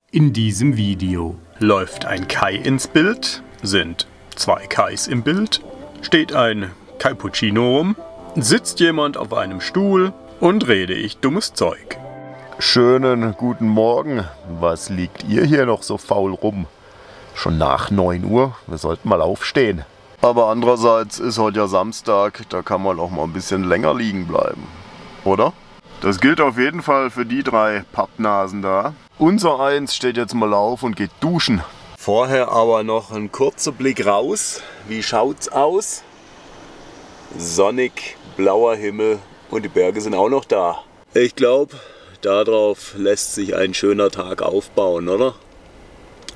In diesem Video läuft ein Kai ins Bild, sind zwei Kais im Bild, steht ein Cappuccino rum, sitzt jemand auf einem Stuhl und rede ich dummes Zeug. Schönen guten Morgen. Was liegt ihr hier noch so faul rum? Schon nach 9 Uhr, wir sollten mal aufstehen. Aber andererseits ist heute ja Samstag, da kann man auch mal ein bisschen länger liegen bleiben, oder? Das gilt auf jeden Fall für die 3 Pappnasen da. Unser Eins steht jetzt mal auf und geht duschen. Vorher aber noch ein kurzer Blick raus. Wie schaut's aus? Sonnig, blauer Himmel und die Berge sind auch noch da. Ich glaube, darauf lässt sich ein schöner Tag aufbauen, oder?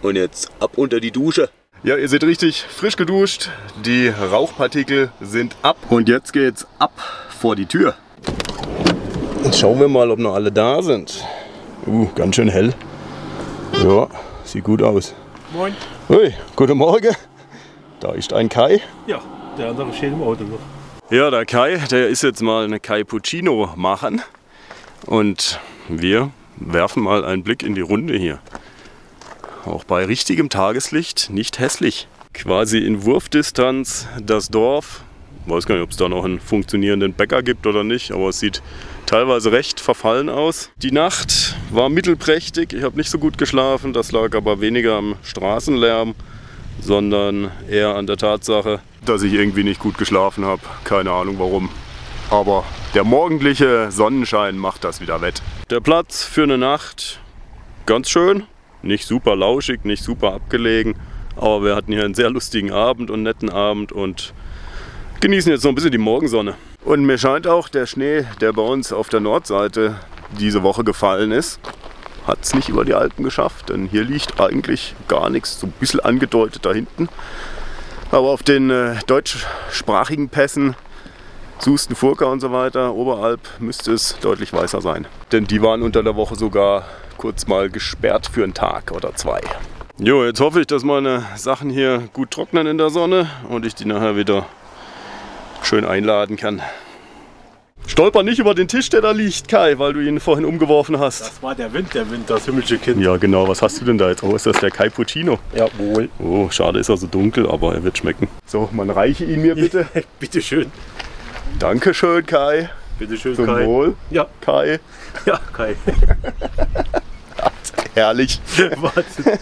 Und jetzt ab unter die Dusche. Ja, ihr seht richtig frisch geduscht. Die Rauchpartikel sind ab. Und jetzt geht's ab vor die Tür. Jetzt schauen wir mal, ob noch alle da sind. Ganz schön hell. Ja, sieht gut aus. Moin. Ui, guten Morgen. Da ist ein Kai. Ja, der andere steht im Auto noch. Ja, der Kai, der ist jetzt mal eine Cappuccino machen. Und wir werfen mal einen Blick in die Runde hier. Auch bei richtigem Tageslicht nicht hässlich. Quasi in Wurfdistanz das Dorf. Ich weiß gar nicht, ob es da noch einen funktionierenden Bäcker gibt oder nicht, aber es sieht teilweise recht verfallen aus. Die Nacht war mittelprächtig, ich habe nicht so gut geschlafen, das lag aber weniger am Straßenlärm, sondern eher an der Tatsache, dass ich irgendwie nicht gut geschlafen habe. Keine Ahnung warum. Aber der morgendliche Sonnenschein macht das wieder wett. Der Platz für eine Nacht ganz schön, nicht super lauschig, nicht super abgelegen, aber wir hatten hier einen sehr lustigen Abend und netten Abend und genießen jetzt noch ein bisschen die Morgensonne. Und mir scheint auch, der Schnee, der bei uns auf der Nordseite diese Woche gefallen ist, hat es nicht über die Alpen geschafft, denn hier liegt eigentlich gar nichts, so ein bisschen angedeutet da hinten. Aber auf den deutschsprachigen Pässen, Susten, Furka und so weiter, Oberalp, müsste es deutlich weißer sein. Denn die waren unter der Woche sogar kurz mal gesperrt für einen Tag oder 2. Jo, jetzt hoffe ich, dass meine Sachen hier gut trocknen in der Sonne und ich die nachher wieder schön einladen kann. Stolper nicht über den Tisch, der da liegt, Kai, weil du ihn vorhin umgeworfen hast. Das war der Wind, das himmlische Kind. Ja genau, was hast du denn da jetzt? Oh, ist das der Cappuccino? Jawohl. Oh, schade, ist er so dunkel, aber er wird schmecken. So, man reiche ihn mir bitte. Bitte schön. Dankeschön, Kai. Bitte schön, Zum Kai. Wohl. Ja. Kai. Ja, Kai. Herrlich. Wahnsinn.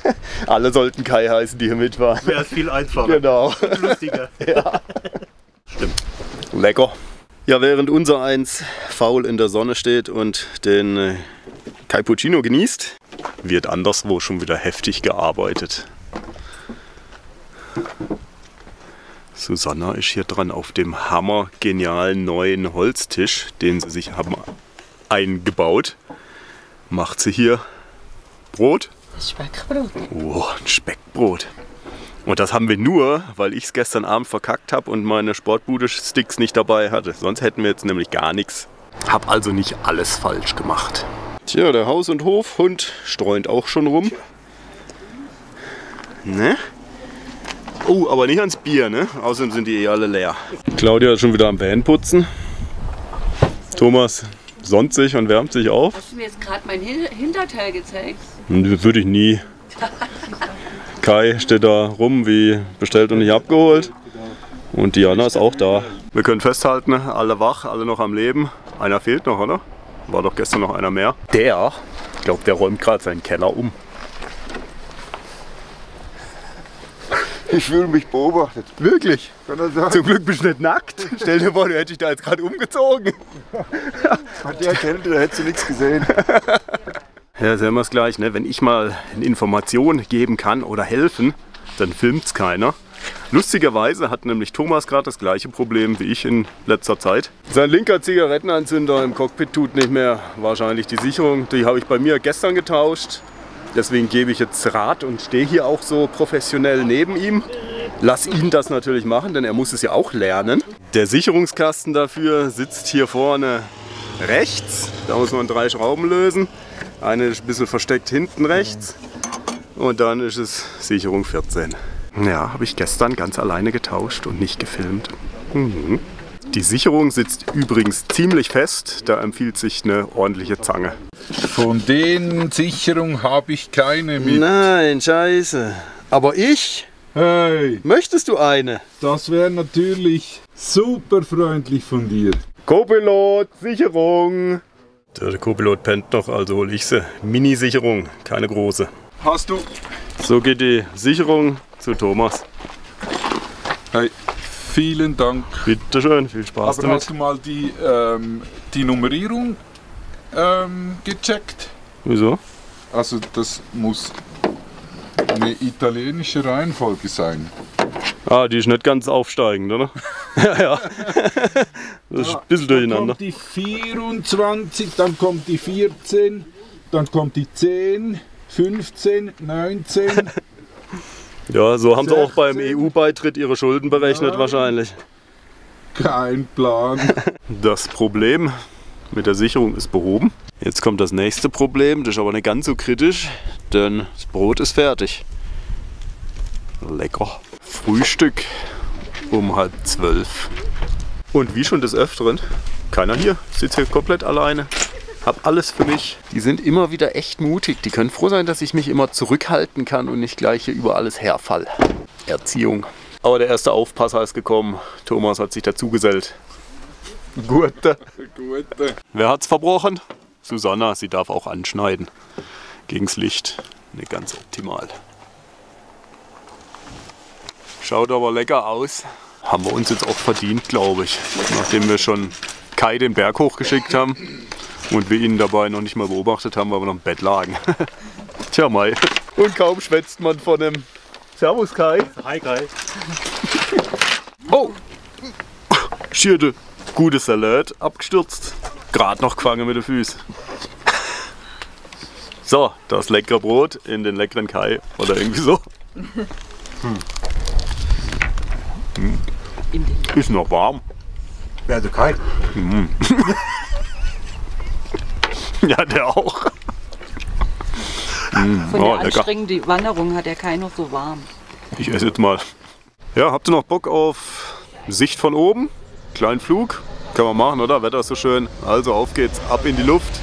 Alle sollten Kai heißen, die hier mit waren. Wäre es viel einfacher. Genau. Und lustiger. Ja. Stimmt. Lecker. Ja, während unser Eins faul in der Sonne steht und den Cappuccino genießt, wird anderswo schon wieder heftig gearbeitet. Susanna ist hier dran auf dem hammergenialen neuen Holztisch, den sie sich haben eingebaut. Macht sie hier Brot? Speckbrot. Oh, ein Speckbrot. Und das haben wir nur, weil ich es gestern Abend verkackt habe und meine Sportbude-Sticks nicht dabei hatte. Sonst hätten wir jetzt nämlich gar nichts. Hab also nicht alles falsch gemacht. Tja, der Haus- und Hofhund streunt auch schon rum. Ne? Oh, aber nicht ans Bier, ne? Außerdem sind die eh alle leer. Claudia ist schon wieder am Van putzen. Thomas sonnt sich und wärmt sich auf. Hast du mir jetzt gerade mein Hinterteil gezeigt? Das würde ich nie. Kai steht da rum wie bestellt und nicht abgeholt. Und Diana ist auch da. Wir können festhalten, alle wach, alle noch am Leben. Einer fehlt noch, oder? War doch gestern noch einer mehr. Ich glaube, der räumt gerade seinen Keller um. Ich fühle mich beobachtet. Wirklich? Kann er sagen? Zum Glück bist du nicht nackt. Stell dir vor, du hättest dich da jetzt gerade umgezogen. Bei der Kälte, da hättest du nichts gesehen. Ja, sehen wir es gleich, ne? Wenn ich mal eine Information geben kann oder helfen, dann filmt es keiner. Lustigerweise hat nämlich Thomas gerade das gleiche Problem wie ich in letzter Zeit. Sein linker Zigarettenanzünder im Cockpit tut nicht mehr. Wahrscheinlich die Sicherung, die habe ich bei mir gestern getauscht. Deswegen gebe ich jetzt Rat und stehe hier auch so professionell neben ihm. Lass ihn das natürlich machen, denn er muss es ja auch lernen. Der Sicherungskasten dafür sitzt hier vorne rechts. Da muss man 3 Schrauben lösen. Eine ist ein bisschen versteckt hinten rechts. Und dann ist es Sicherung 14. Ja, habe ich gestern ganz alleine getauscht und nicht gefilmt. Die Sicherung sitzt übrigens ziemlich fest, da empfiehlt sich eine ordentliche Zange. Von den Sicherungen habe ich keine mit. Nein, scheiße. Aber ich? Hey, Möchtest du eine? das wäre natürlich super freundlich von dir. Co-Pilot, Sicherung! Der Co-Pilot pennt noch, also hole ich sie. Mini-Sicherung, keine große. Hast du? So geht die Sicherung zu Thomas. Hey, vielen Dank. Bitte schön, viel Spaß Aber damit. hast du mal die Nummerierung gecheckt? Wieso? Also das muss eine italienische Reihenfolge sein. Ah, die ist nicht ganz aufsteigend, oder? Ja. Das ist ein bisschen Dann durcheinander. kommt die 24, dann kommt die 14, dann kommt die 10, 15, 19. Ja, so haben sie auch 16. beim EU-Beitritt ihre Schulden berechnet wahrscheinlich. Kein Plan. Das Problem mit der Sicherung ist behoben. Jetzt kommt das nächste Problem, das ist aber nicht ganz so kritisch, denn das Brot ist fertig. Lecker. Frühstück um 11:30. Und wie schon des Öfteren, keiner hier. Ich sitze hier komplett alleine. Hab alles für mich. Die sind immer wieder echt mutig. Die können froh sein, dass ich mich immer zurückhalten kann und nicht gleich hier über alles herfall. Erziehung. Aber der erste Aufpasser ist gekommen. Thomas hat sich dazugesellt. Gute. Gute. Wer hat's verbrochen? Susanna, sie darf auch anschneiden. Gegens Licht. Nicht ganz optimal. Schaut aber lecker aus. Haben wir uns jetzt auch verdient, glaube ich. Nachdem wir schon Kai den Berg hochgeschickt haben und wir ihn dabei noch nicht mal beobachtet haben, weil wir noch im Bett lagen. Tja, Mai. Und kaum schwätzt man von dem Servus Kai. Hi Kai. Oh! Schierte. Gutes Salat. Abgestürzt. Gerade noch gefangen mit den Füßen. So, das leckere Brot in den leckeren Kai. Oder irgendwie so. Ist noch warm. Wer der Kai? Ja, der auch. Von Oh, der lecker. anstrengenden Wanderung hat er keinen noch so warm. Ich esse jetzt mal. Ja, habt ihr noch Bock auf Sicht von oben? Kleinen Flug? Kann man machen, oder? Wetter ist so schön. Also auf geht's, ab in die Luft.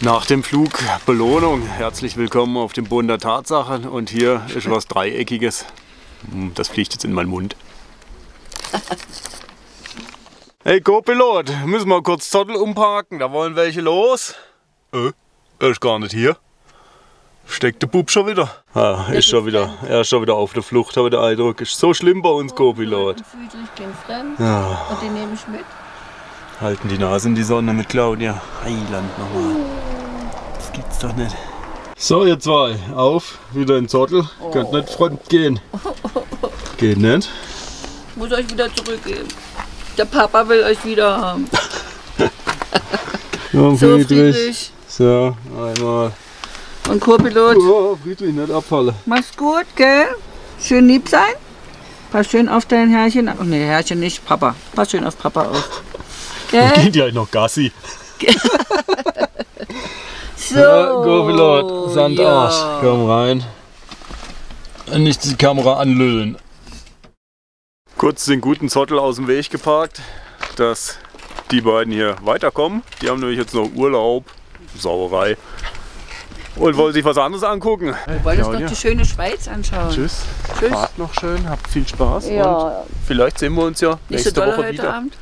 Nach dem Flug Belohnung. Herzlich willkommen auf dem Boden der Tatsachen. Und hier ist was Dreieckiges. Das fliegt jetzt in meinen Mund. Hey Co-Pilot, müssen wir kurz Zottel umparken. Da wollen welche los. Er ist gar nicht hier. Steckt der Bub schon wieder? Ah, er ist schon wieder auf der Flucht, habe ich den Eindruck. Ist so schlimm bei uns, Co-Pilot. Ich bin fremd Ja. und den nehme ich mit. Halten die Nase in die Sonne mit Claudia. Heiland nochmal. Das gibt's doch nicht. So, ihr zwei, auf, wieder in Zottel. Könnt nicht front gehen. Geht nicht. Ich muss euch wieder zurückgeben. Der Papa will euch wieder haben. Ja, So, Friedrich. So, einmal. Und Co-Pilot, Oh, Friedrich, nicht abfallen. mach's gut, gell? Schön lieb sein. Pass schön auf dein Herrchen. Oh ne, Herrchen nicht, Papa. Pass schön auf Papa auf. Gell? Geht ja noch Gassi. So. Co-Pilot, Sandarsch. Ja. Komm rein. Nicht die Kamera anlüllen. Kurz den guten Zottel aus dem Weg geparkt, dass die beiden hier weiterkommen. Die haben nämlich jetzt noch Urlaub, Sauerei. Und wollen sich was anderes angucken. Du wolltest doch die schöne Schweiz anschauen. Tschüss. Tschüss. Fahrt noch schön, habt viel Spaß. Und Ja, vielleicht sehen wir uns ja nicht so nächste doll Woche heute wieder. Abend.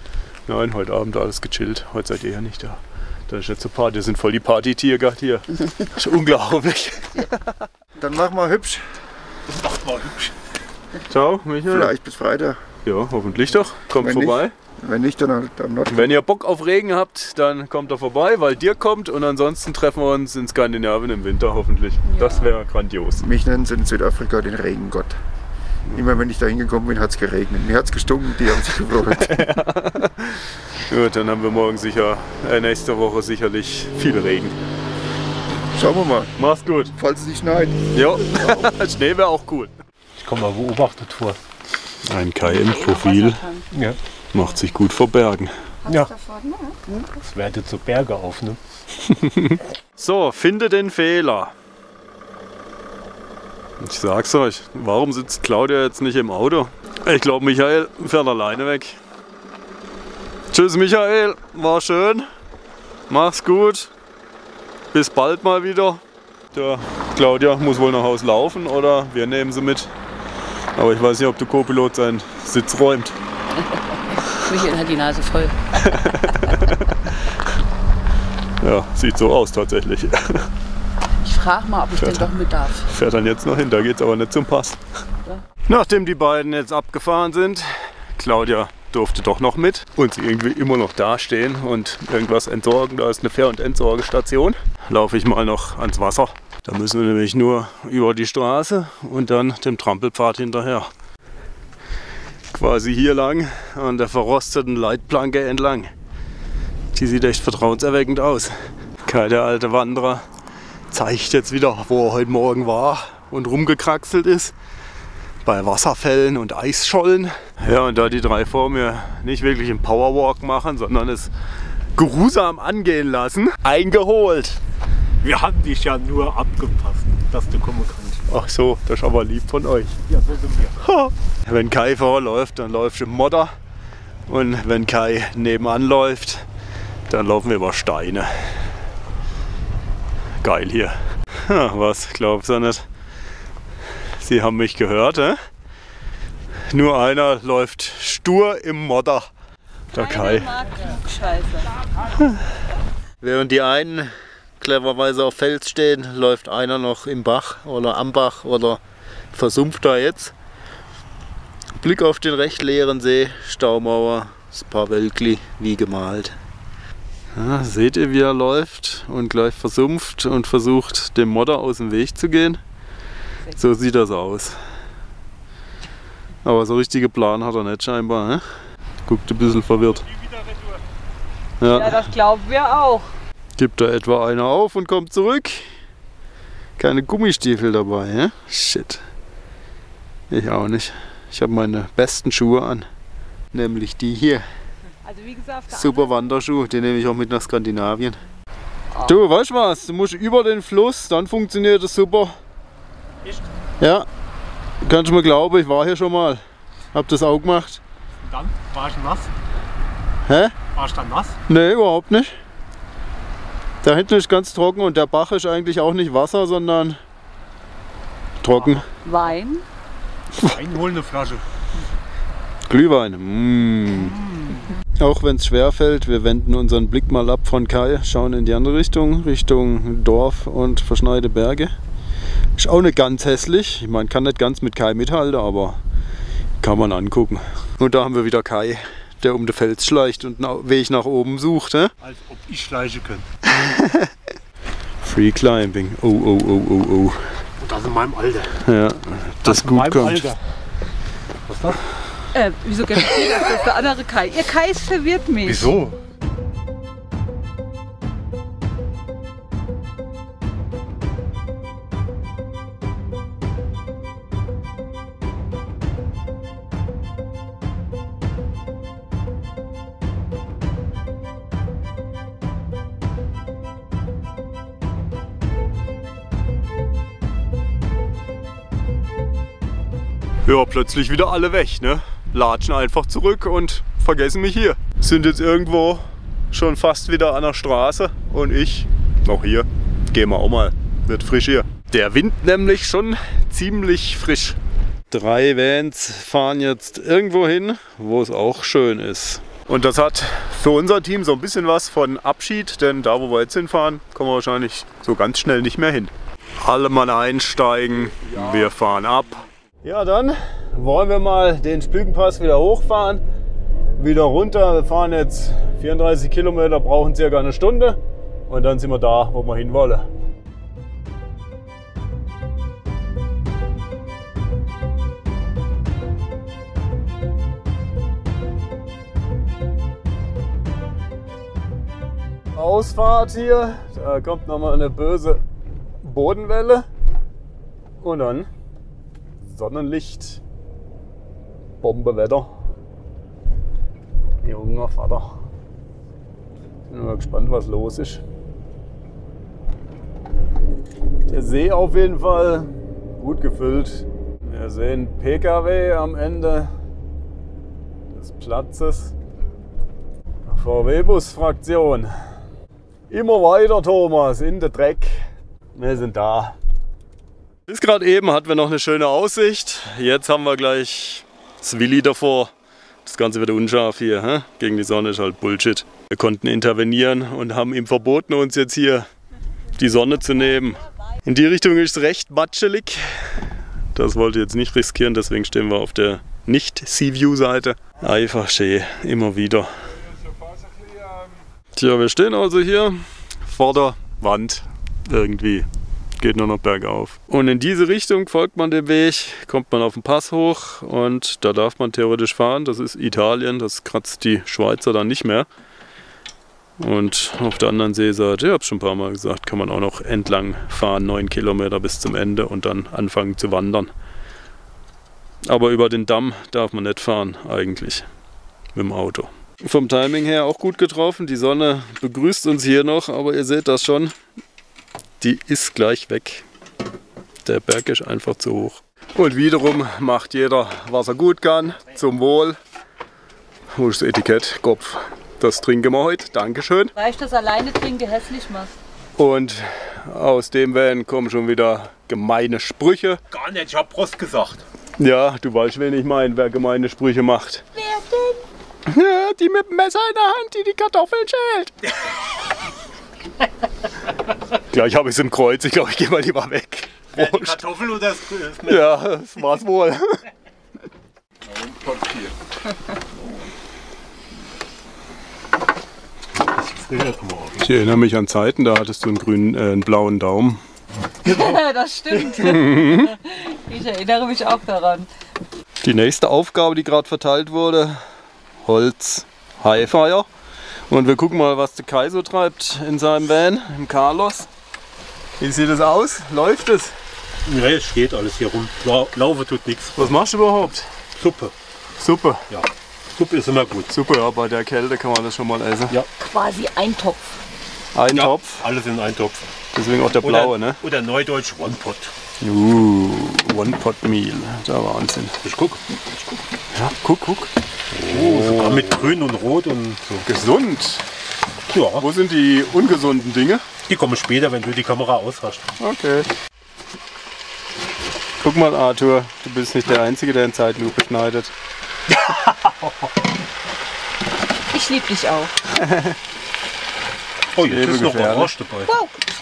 Nein, heute Abend alles gechillt. Heute seid ihr ja nicht da. Da ist nicht so Party. Wir sind voll die Party-Tier gerade hier. Das ist unglaublich. Dann mach mal hübsch. Ciao, Michael. Vielleicht bis Freitag. Ja, hoffentlich doch. Kommt Wenn vorbei. Wenn nicht, dann halt am Nord. Wenn ihr Bock auf Regen habt, dann kommt er vorbei, weil dir kommt. Und ansonsten treffen wir uns in Skandinavien im Winter hoffentlich. Das wäre grandios. Mich nennen sie in Südafrika den Regengott. Immer wenn ich da hingekommen bin, hat es geregnet. Mir hat es gestunken, die haben sich gefreut. Gut, dann haben wir morgen sicher, nächste Woche sicherlich viel Regen. Schauen wir mal, Mach's gut. falls es nicht schneit. Jo, Schnee wäre auch cool. Ich komme mal beobachtet vor. Ein Kai im Profil Ja. macht sich gut vor Bergen. Ja. Das wertet so Berge auf, ne? So, finde den Fehler. Ich sag's euch, warum sitzt Claudia jetzt nicht im Auto? Ich glaube, Michael fährt alleine weg. Tschüss Michael, war schön. Mach's gut. Bis bald mal wieder. Der Claudia muss wohl nach Hause laufen oder wir nehmen sie mit. Aber ich weiß nicht, ob der Co-Pilot seinen Sitz räumt. Michael hat die Nase voll. Ja, sieht so aus tatsächlich. Ich frage mal, ob ich denn doch mit darf. Fährt dann jetzt noch hin, da geht's aber nicht zum Pass. Nachdem die beiden jetzt abgefahren sind, Claudia durfte doch noch mit und sie irgendwie immer noch dastehen und irgendwas entsorgen. Da ist eine Fähr- und Entsorgestation. Laufe ich mal noch ans Wasser. Da müssen wir nämlich nur über die Straße und dann dem Trampelpfad hinterher. Quasi hier lang an der verrosteten Leitplanke entlang. Die sieht echt vertrauenserweckend aus. Kai, der alte Wanderer, zeigt jetzt wieder, wo er heute Morgen war und rumgekraxelt ist. Bei Wasserfällen und Eisschollen. Ja, und da die drei vor mir nicht wirklich einen Powerwalk machen, sondern es geruhsam angehen lassen, eingeholt. Wir haben dich ja nur abgepasst, dass du kommen kannst. Ach so, das ist aber lieb von euch. Ja, so sind wir. Wenn Kai vorläuft, dann läuft ich im Modder. Und wenn Kai nebenan läuft, dann laufen wir über Steine. Geil hier. Ja, was, glaubst du nicht? Sie haben mich gehört, hä? Nur einer läuft stur im Modder. Der Kai. Während die einen cleverweise auf Fels stehen, läuft einer noch im Bach oder am Bach oder versumpft da jetzt. Blick auf den recht leeren See, Staumauer, das paar Wölkli wie gemalt. Ja, seht ihr, wie er läuft und gleich versumpft und versucht, dem Modder aus dem Weg zu gehen? So sieht das aus. Aber so richtige Plan hat er nicht scheinbar. Ne? Guckt ein bisschen verwirrt. Ja, das glauben wir auch. gibt da etwa einer auf und kommt zurück. Keine Gummistiefel dabei. Ne? Shit. Ich auch nicht. Ich habe meine besten Schuhe an. Nämlich die hier. Also wie gesagt, Super Wanderschuh, den nehme ich auch mit nach Skandinavien. Du, weißt du was? Du musst über den Fluss, dann funktioniert das super. Echt? Ja, kannst du mir glauben, ich war hier schon mal. Hab das auch gemacht. Und dann war ich nass. Hä? War ich dann nass? Nee, überhaupt nicht. Da hinten ist ganz trocken und der Bach ist eigentlich auch nicht Wasser, sondern trocken. Wein. Einholen eine Flasche. Glühwein. Mm. Auch wenn es schwer fällt, wir wenden unseren Blick mal ab von Kai, schauen in die andere Richtung, Richtung Dorf und verschneite Berge. Ist auch nicht ganz hässlich. Ich meine, kann nicht ganz mit Kai mithalten, aber kann man angucken. Und da haben wir wieder Kai, der um den Fels schleicht und einen Weg nach oben sucht. He? Als ob ich schleichen könnte. Free Climbing. Oh, oh, oh, oh, oh. Und das in meinem Alter. Ja, das in gut meinem kommt. Alter. Was ist das? Wieso kennt ihr das? Das ist der andere Kai. Ihr Kais verwirrt mich. Wieso? ja, plötzlich wieder alle weg, ne? Latschen einfach zurück und vergessen mich hier. Sind jetzt irgendwo schon fast wieder an der Straße und ich noch hier. Gehen wir auch mal, wird frisch hier. Der Wind nämlich schon ziemlich frisch. 3 Vans fahren jetzt irgendwo hin, wo es auch schön ist. Und das hat für unser Team so ein bisschen was von Abschied, denn da wo wir jetzt hinfahren, kommen wir wahrscheinlich so ganz schnell nicht mehr hin. Alle mal einsteigen, wir fahren ab. Ja, dann wollen wir mal den Spügenpass wieder hochfahren, wieder runter. Wir fahren jetzt 34 Kilometer, brauchen circa eine Stunde und dann sind wir da, wo wir hin wollen. Ausfahrt hier, da kommt nochmal eine böse Bodenwelle und dann Sonnenlicht, Bombewetter. Junger Vater. Bin mal gespannt, was los ist. Der See auf jeden Fall gut gefüllt. Wir sehen PKW am Ende des Platzes. VW-Bus-Fraktion. Immer weiter, Thomas, in den Dreck. Wir sind da. Bis gerade eben hatten wir noch eine schöne Aussicht. Jetzt haben wir gleich das Willi davor. Das Ganze wird unscharf hier. He? Gegen die Sonne ist halt Bullshit. Wir konnten intervenieren und haben ihm verboten, uns jetzt hier die Sonne zu nehmen. In die Richtung ist es recht matschelig. Das wollte ich jetzt nicht riskieren, deswegen stehen wir auf der Nicht-Sea-View-Seite. Einfach schön, immer wieder. Tja, wir stehen also hier vor der Wand irgendwie. Geht nur noch bergauf. Und in diese Richtung folgt man dem Weg, kommt man auf den Pass hoch und da darf man theoretisch fahren. Das ist Italien, das kratzt die Schweizer dann nicht mehr. Und auf der anderen Seeseite, ich habe es schon ein paar Mal gesagt, kann man auch noch entlang fahren, 9 Kilometer bis zum Ende und dann anfangen zu wandern. Aber über den Damm darf man nicht fahren eigentlich mit dem Auto. Vom Timing her auch gut getroffen. Die Sonne begrüßt uns hier noch, aber ihr seht das schon. Die ist gleich weg. Der Berg ist einfach zu hoch. Und wiederum macht jeder, was er gut kann. Zum Wohl. Wo ist das Etikett? Kopf. Das trinken wir heute. Dankeschön. Weil ich das alleine trinke, hässlich machst. Und aus dem Van kommen schon wieder gemeine Sprüche. Gar nicht, ich hab Prost gesagt. Ja, du weißt, wen ich meine, wer gemeine Sprüche macht. Wer denn? Ja, die mit dem Messer in der Hand, die Kartoffeln schält. Gleich habe ich es im Kreuz. Ich glaube, ich gehe mal lieber weg. Die Kartoffel oder das Messer? Ja, das war's wohl. Ich erinnere mich an Zeiten, da hattest du einen blauen Daumen. Das stimmt. Ich erinnere mich auch daran. Die nächste Aufgabe, die gerade verteilt wurde, Holz, Highfire. Und wir gucken mal, was der Kai so treibt in seinem Van, im Carlos. Wie sieht es aus? Läuft es? Ja, es steht alles hier rum. Laufe tut nichts. Was machst du überhaupt? Suppe. Suppe. Ja, Suppe ist immer gut. Suppe, ja, bei der Kälte kann man das schon mal essen. Ja. Quasi ein Topf. Ein Ja, Topf, alles in einen Topf. deswegen auch der blaue, ne? Oder neudeutsch One Pot. One-Pot-Meal, der Wahnsinn. Ich guck. Ja, guck. Oh, sogar mit Grün und Rot und so. Gesund. Ja, Wo sind die ungesunden Dinge? die kommen später, wenn du die Kamera aushast. Okay. Guck mal, Arthur, du bist nicht der Einzige, der in Zeitlupe schneidet. Ich liebe dich auch. Oh, jetzt ist noch Gefährlich. Orange dabei.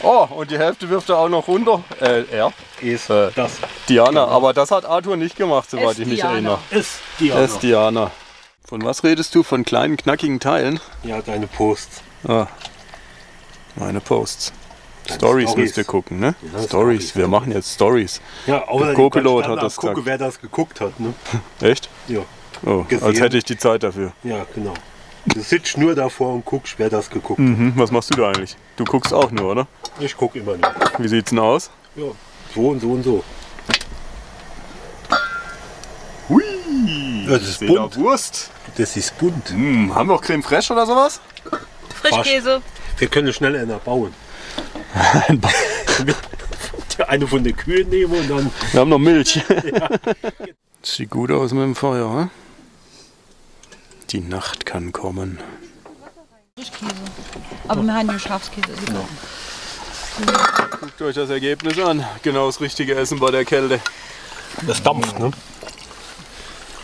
Oh, und die Hälfte wirft er auch noch runter. Er? Ist das. Diana, aber das hat Arthur nicht gemacht, soweit ich mich Diana. erinnere. Ist die Das ist Diana. Von was redest du? Von kleinen, knackigen Teilen? Ja, deine Posts. Ah, meine Posts. Stories müsst ihr gucken, ne? Ja, Stories. Wir machen jetzt Stories. Ja, außer Co-Pilot hat das gucke, gesagt. wer das geguckt hat. Ne? Echt? Ja, Oh, Gesehen. als hätte ich die Zeit dafür. ja, genau. Du sitzt nur davor und guckst, wer das geguckt hat. Mhm, was machst du da eigentlich? Du guckst auch nur, oder? Ich gucke immer nur. Wie sieht's denn aus? Ja, so und so und so. Hui! Ja, das ist Seht ihr bunt. Wurst. Das ist bunt. Haben wir auch Creme Fraiche oder sowas? Frischkäse. Wir können schnell einer bauen. Eine von den Kühen nehmen und dann. Wir haben noch Milch. Sieht gut aus mit dem Feuer, hm? Die Nacht kann kommen. Käse. Aber wir haben hier Schafskäse. Ja. Guckt euch das Ergebnis an. Genau das richtige Essen bei der Kälte. Das dampft, ne?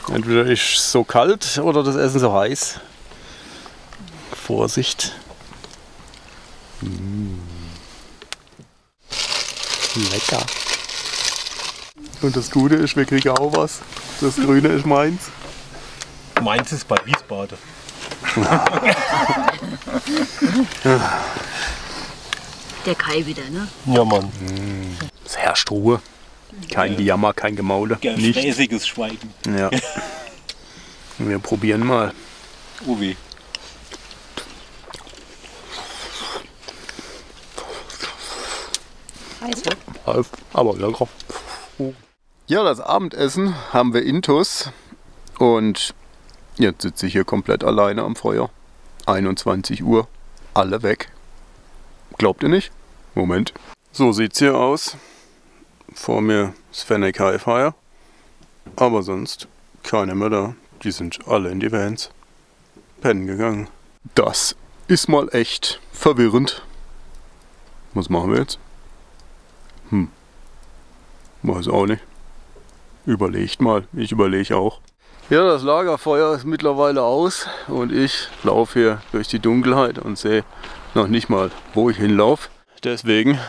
Entweder ist so kalt oder das Essen so heiß. Vorsicht. Lecker. Und das Gute ist, wir kriegen auch was. Das Grüne ist meins. Meins ist bei Wiesbaden. Der Kai wieder, ne? Ja, Mann. Es herrscht Ruhe. Kein Gejammer, kein Gemaule. Nicht. Gefräßiges Schweigen. Ja. Wir probieren mal. Uwe. Heiß, aber lecker. Ja, das Abendessen haben wir intus. Und jetzt sitze ich hier komplett alleine am Feuer. 21 Uhr. Alle weg. Glaubt ihr nicht? Moment. So sieht's hier aus. Vor mir das Fennec Highfire. Aber sonst keiner mehr da. Die sind alle in die Vans. Pennen gegangen. Das ist mal echt verwirrend. Was machen wir jetzt? Weiß auch nicht. Überlegt mal. Ich überlege auch. Ja, das Lagerfeuer ist mittlerweile aus und ich laufe hier durch die Dunkelheit und sehe noch nicht mal, wo ich hinlaufe. Deswegen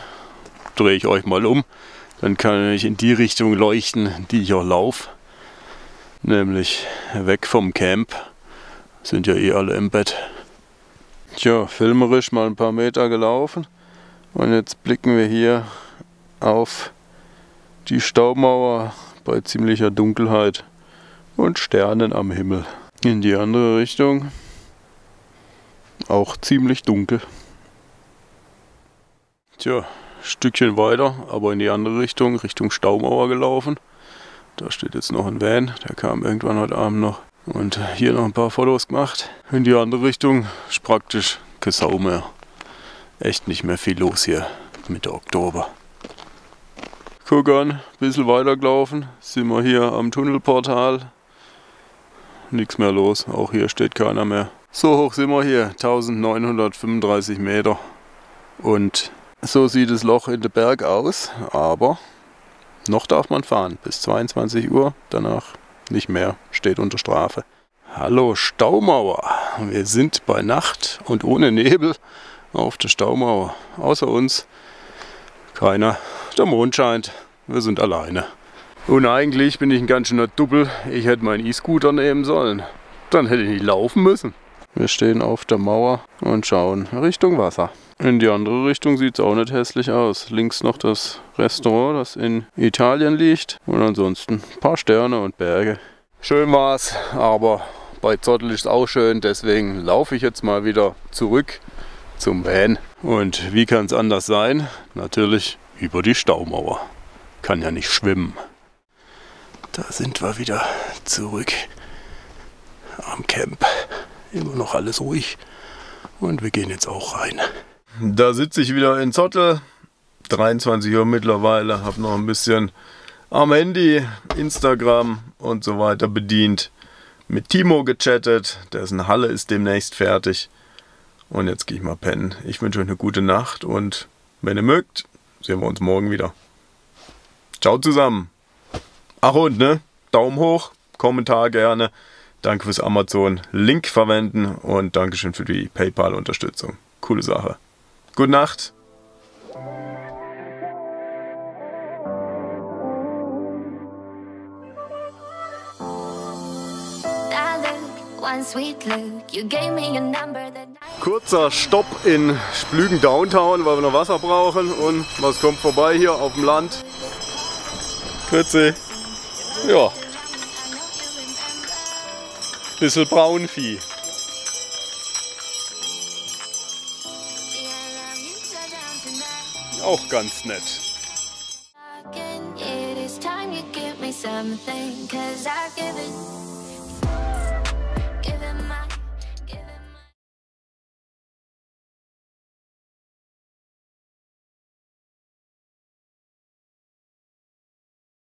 drehe ich euch mal um. Dann kann ich in die Richtung leuchten, die ich auch laufe. Nämlich weg vom Camp. Sind ja eh alle im Bett. Tja, filmerisch mal ein paar Meter gelaufen. Und jetzt blicken wir hier auf die Staumauer bei ziemlicher Dunkelheit und Sternen am Himmel. In die andere Richtung auch ziemlich dunkel. Tja, Stückchen weiter, aber in die andere Richtung, Richtung Staumauer gelaufen. Da steht jetzt noch ein Van, der kam irgendwann heute Abend noch. Und hier noch ein paar Fotos gemacht. In die andere Richtung ist praktisch keine Sau mehr. Echt nicht mehr viel los hier Mitte Oktober. Guck an, ein bisschen weiter gelaufen, sind wir hier am Tunnelportal. Nichts mehr los, auch hier steht keiner mehr. So hoch sind wir hier, 1935 Meter. Und so sieht das Loch in den Berg aus, aber noch darf man fahren, bis 22 Uhr, danach nicht mehr, steht unter Strafe. Hallo Staumauer, wir sind bei Nacht und ohne Nebel auf der Staumauer. Außer uns keiner. Der Mond scheint, wir sind alleine. Und eigentlich bin ich ein ganz schöner Duppel. Ich hätte meinen E-Scooter nehmen sollen. Dann hätte ich nicht laufen müssen. Wir stehen auf der Mauer und schauen Richtung Wasser. In die andere Richtung sieht es auch nicht hässlich aus. Links noch das Restaurant, das in Italien liegt. Und ansonsten ein paar Sterne und Berge. Schön war's, aber bei Zottel ist es auch schön. Deswegen laufe ich jetzt mal wieder zurück zum Van. Und wie kann es anders sein? Natürlich über die Staumauer. Kann ja nicht schwimmen. Da sind wir wieder zurück am Camp. Immer noch alles ruhig. Und wir gehen jetzt auch rein. Da sitze ich wieder in Zottel. 23 Uhr mittlerweile. Habe noch ein bisschen am Handy, Instagram und so weiter bedient. Mit Timo gechattet. Dessen Halle ist demnächst fertig. Und jetzt gehe ich mal pennen. Ich wünsche euch eine gute Nacht und wenn ihr mögt, sehen wir uns morgen wieder. Ciao zusammen. Ach und ne, Daumen hoch, Kommentar gerne. Danke fürs Amazon, Link verwenden und Dankeschön für die PayPal-Unterstützung. Coole Sache. Gute Nacht. Kurzer Stopp in Splügen Downtown, weil wir noch Wasser brauchen. Und was kommt vorbei hier auf dem Land? Grüezi. Ja. Bisschen Braunvieh. Auch ganz nett. It is time you give me something, 'cause I've given